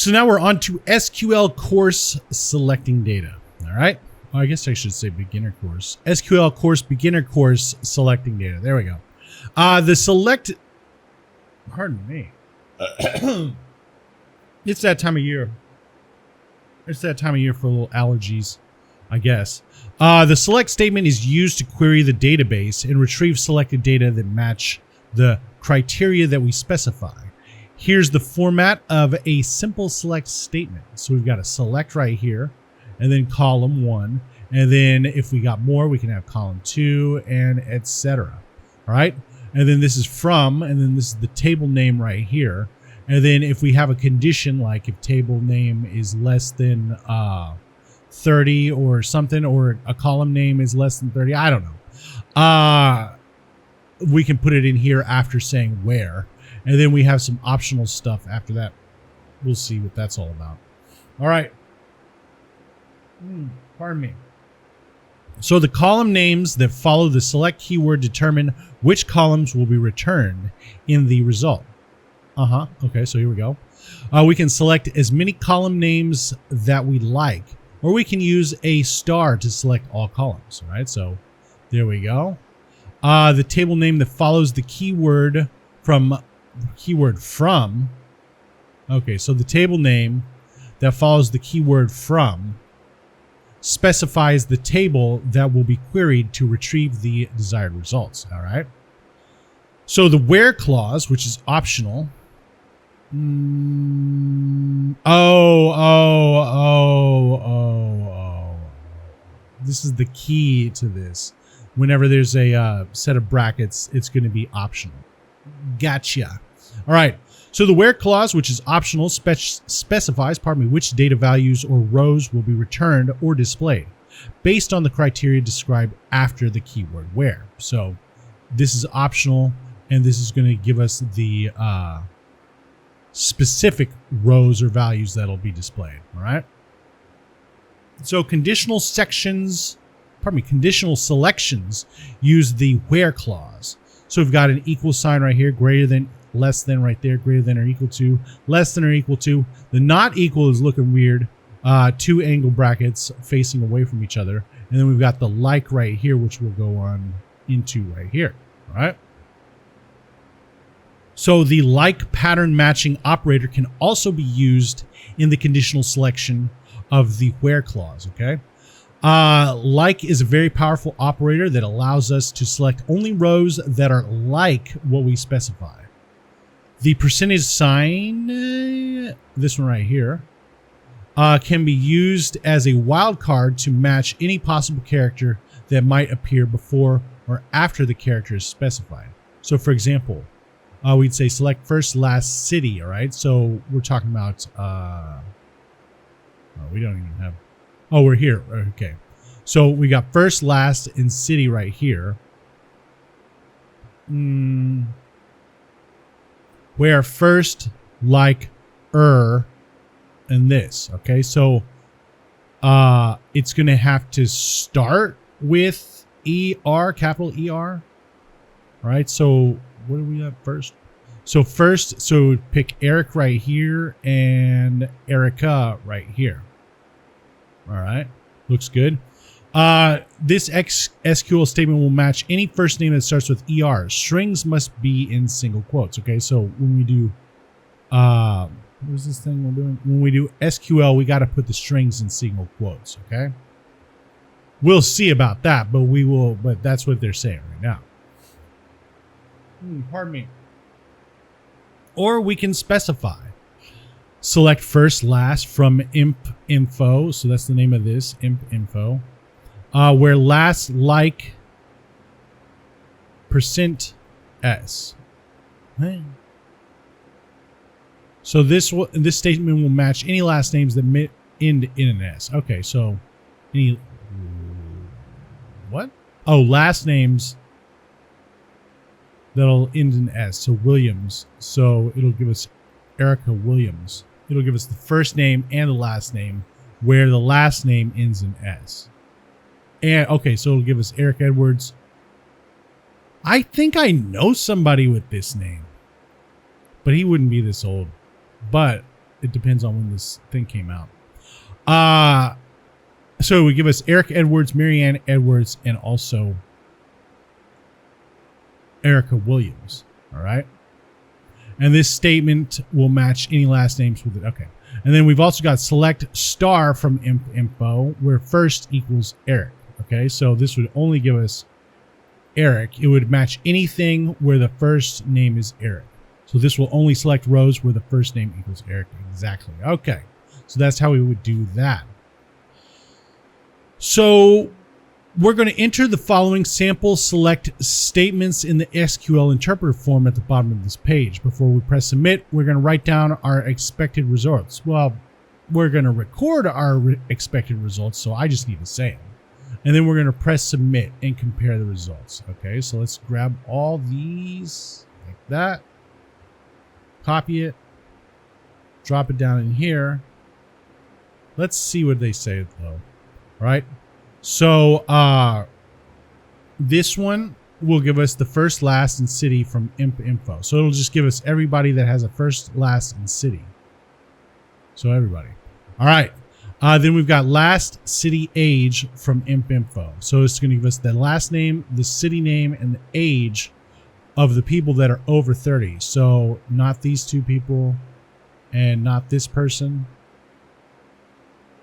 So now we're on to SQL course selecting data. All right. Well, I guess I should say beginner course. SQL course, beginner course selecting data. There we go. The select, pardon me. It's that time of year. It's that time of year for little allergies, I guess. The select statement is used to query the database and retrieve selected data that match the criteria that we specify. Here's the format of a simple select statement. So we've got a select right here, and then column 1. And then if we got more, we can have column 2 and etc. All right. And then this is from, and then this is the table name right here. And then if we have a condition, like if table name is less than 30 or something, or a column name is less than 30, I don't know. We can put it in here after saying where. And then we have some optional stuff after that. We'll see what that's all about. All right. Pardon me. So the column names that follow the select keyword determine which columns will be returned in the result. Okay, so here we go. We can select as many column names that we like, or we can use a star to select all columns. All right, so there we go. The table name that follows the keyword from. Okay, so the table name that follows the keyword from specifies the table that will be queried to retrieve the desired results. All right. So the where clause, which is optional. This is the key to this. Whenever there's a set of brackets, it's going to be optional. Gotcha. All right. So the where clause, which is optional, specifies, which data values or rows will be returned or displayed based on the criteria described after the keyword where. So this is optional, and this is going to give us the specific rows or values that'll be displayed. All right. So conditional selections use the where clause. So we've got an equal sign right here, greater than, less than right there, greater than or equal to, less than or equal to. The not equal is looking weird. 2 angle brackets facing away from each other. And then we've got the like right here, which we'll go on into right here. All right. So the like pattern matching operator can also be used in the conditional selection of the where clause. Okay. Like is a very powerful operator that allows us to select only rows that are like what we specify. The percentage sign, this one right here, can be used as a wildcard to match any possible character that might appear before or after the character is specified. So for example, we'd say select first, last, city. All right. So we're talking about, we don't even have, we're here. Okay. So we got first, last, and city right here. Where first, like, and this. Okay. So it's going to have to start with ER, capital ER. All right. So what do we have first? So first, so pick Eric right here and Erica right here. All right. Looks good. This SQL statement will match any first name that starts with ER. Strings must be in single quotes. Okay. So when we do, what is this thing we're doing? When we do SQL, we got to put the strings in single quotes. Okay. We'll see about that, but that's what they're saying right now. Pardon me. Or we can specify. Select first, last from imp info. So that's the name of this, imp info. Where last like %s. So this statement will match any last names that end in an S. Okay, so any what? Oh, last names that'll end in S. So Williams. So it'll give us Erica Williams. It'll give us the first name and the last name where the last name ends in S. And okay, so it'll give us Eric Edwards. I think I know somebody with this name, but he wouldn't be this old. But it depends on when this thing came out. So it would give us Eric Edwards, Marianne Edwards, and also Erica Williams. All right. And this statement will match any last names with it. Okay. And then we've also got select star from info where first equals Eric. Okay. So this would only give us Eric. It would match anything where the first name is Eric. So this will only select rows where the first name equals Eric. Exactly. Okay. So that's how we would do that. So we're going to enter the following sample select statements in the SQL interpreter form at the bottom of this page. Before we press submit, we're going to write down our expected results. Well, we're going to record our expected results, so I just need to say them. And then we're going to press submit and compare the results. Okay, so let's grab all these like that. Copy it. Drop it down in here. Let's see what they say, though. All right. So this one will give us the first, last, and city from info. So it'll just give us everybody that has a first, last, and city. So everybody. All right. Then we've got last, city, age from info. So it's going to give us the last name, the city name, and the age of the people that are over 30. So not these two people and not this person.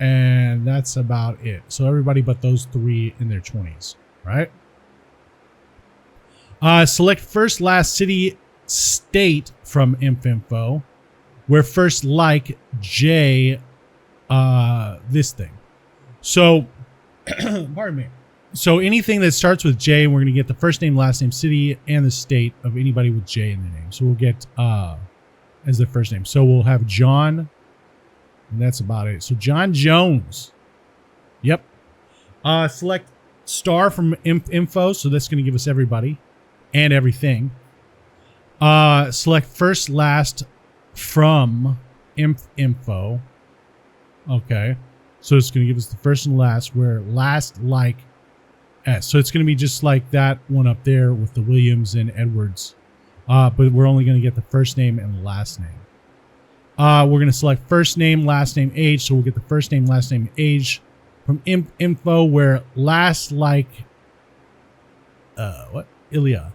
And that's about it. So everybody but those three in their 20s, right? Select first, last, city, state from info, where first like J, this thing. So, pardon me. So anything that starts with J, we're going to get the first name, last name, city, and the state of anybody with J in their name. So we'll get as the first name. So we'll have John. And that's about it. So John Jones. Yep. Select star from info. So that's going to give us everybody and everything. Select first, last from info. Okay. So it's going to give us the first and last, where last like S. So it's going to be just like that one up there with the Williams and Edwards. But we're only going to get the first name and last name. We're going to select first name, last name, age. So we'll get the first name, last name, age from info, where last like, Ilya.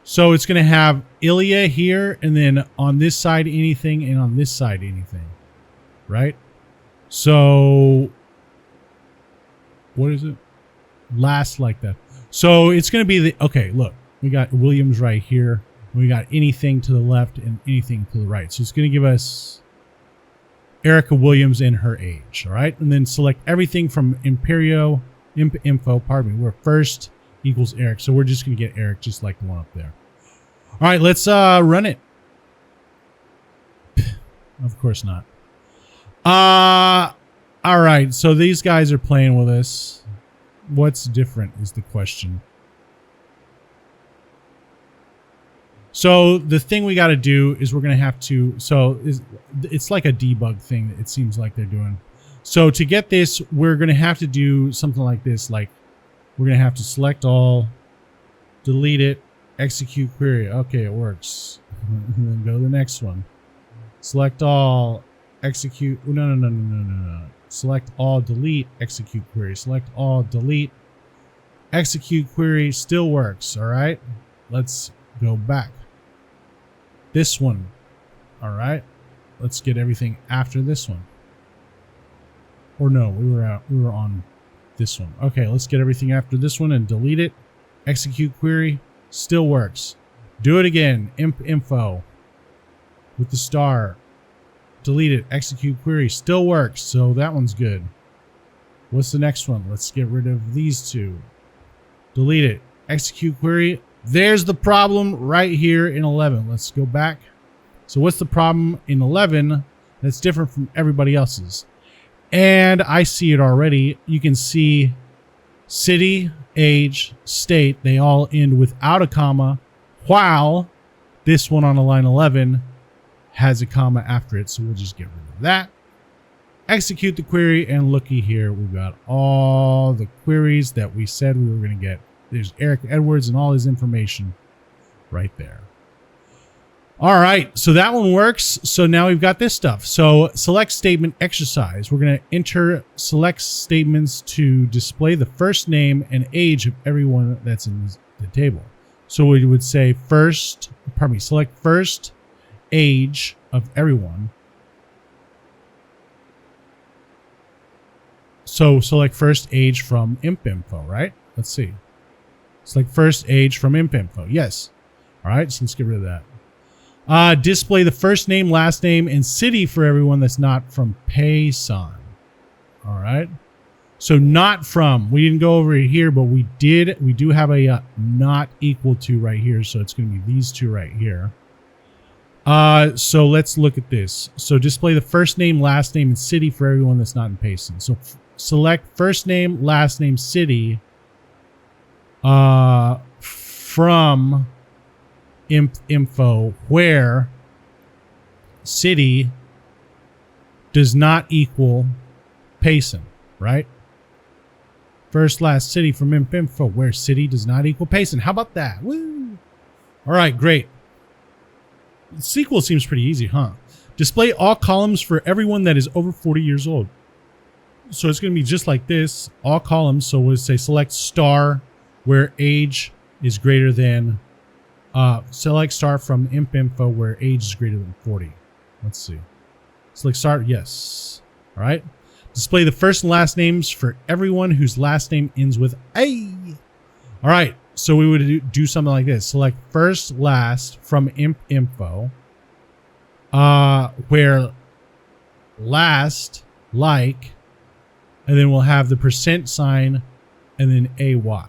So it's going to have Ilya here, and then on this side, anything, and on this side, anything. Right? So, what is it? Last like that. So it's going to be the, okay, look. We got Williams right here. We got anything to the left and anything to the right. So it's going to give us Erica Williams and her age. All right. And then select everything from info, where first equals Eric. So we're just going to get Eric just like the one up there. All right. Let's run it. Of course not. All right. So these guys are playing with us. What's different is the question. So the thing we got to do is we're going to have to, it's like a debug thing that it seems like they're doing. So to get this, we're going to have to do something like this. Like we're going to have to select all, delete it, execute query. Okay, it works. And then go to the next one. Select all, execute. No. Select all, delete, execute query. Select all, delete, execute query. Still works. All right. Let's go back. This one. All right. Let's get everything after this one. Or no, we were on this one. Okay, let's get everything after this one and delete it. Execute query. Still works. Do it again. Info with the star. Delete it. Execute query. Still works. So that one's good. What's the next one? Let's get rid of these two. Delete it. Execute query. There's the problem right here in 11. Let's go back. So what's the problem in 11 that's different from everybody else's? And I see it already. You can see city, age, state. They all end without a comma, while this one on line 11 has a comma after it. So we'll just get rid of that. Execute the query, and looky here. We've got all the queries that we said we were going to get. There's Eric Edwards and all his information right there. All right, so that one works. So now we've got this stuff. So select statement exercise. We're going to enter select statements to display the first name and age of everyone that's in the table. So we would say select first age of everyone. So select first age from imp info, right? Let's see. Select first age from imp info. Yes. All right, so let's get rid of that. Display the first name, last name, and city for everyone that's not from Payson. All right. So not from, we didn't go over here, but we do have a not equal to right here. So it's going to be these two right here. So let's look at this. So display the first name, last name, and city for everyone that's not in Payson. So select first name, last name, city from info where city does not equal Payson, right? First, last, city from info where city does not equal Payson. How about that? Woo! All right, great. SQL seems pretty easy, huh? Display all columns for everyone that is over 40 years old. So it's going to be just like this, all columns. So we'll say select star where age is greater than, select star from imp info where age is greater than 40. Let's see. Select star, yes. All right. Display the first and last names for everyone whose last name ends with A. All right. So we would do something like this. Select first, last from imp info, where last, like, and then we'll have the %, and then AY.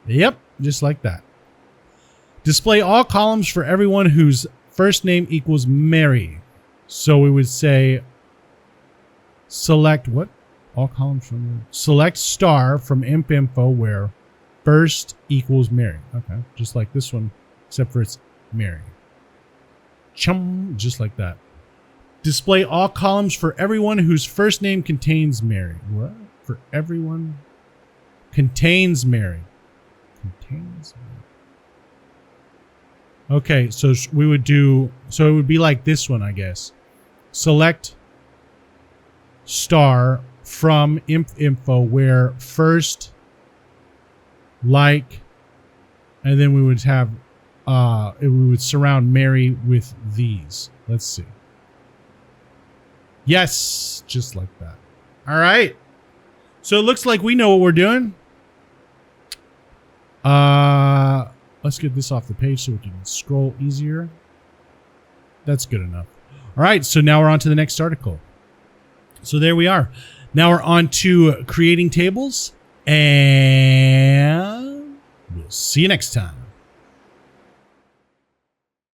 Yep, just like that. Display all columns for everyone whose first name equals Mary. So we would say select what? All columns from select star from imp info where first equals Mary. Okay, just like this one, except for it's Mary. Chum, just like that. Display all columns for everyone whose first name contains Mary. What? For everyone contains Mary. Contains Mary. Okay, so we would do, so it would be like this one, I guess. Select star from imp info where first, like, and then we would have, we would surround Mary with these. Let's see. Yes, just like that. All right. So it looks like we know what we're doing. Let's get this off the page so we can scroll easier. That's good enough. All right, so now we're on to the next article. So there we are. Now we're on to creating tables, and we'll see you next time.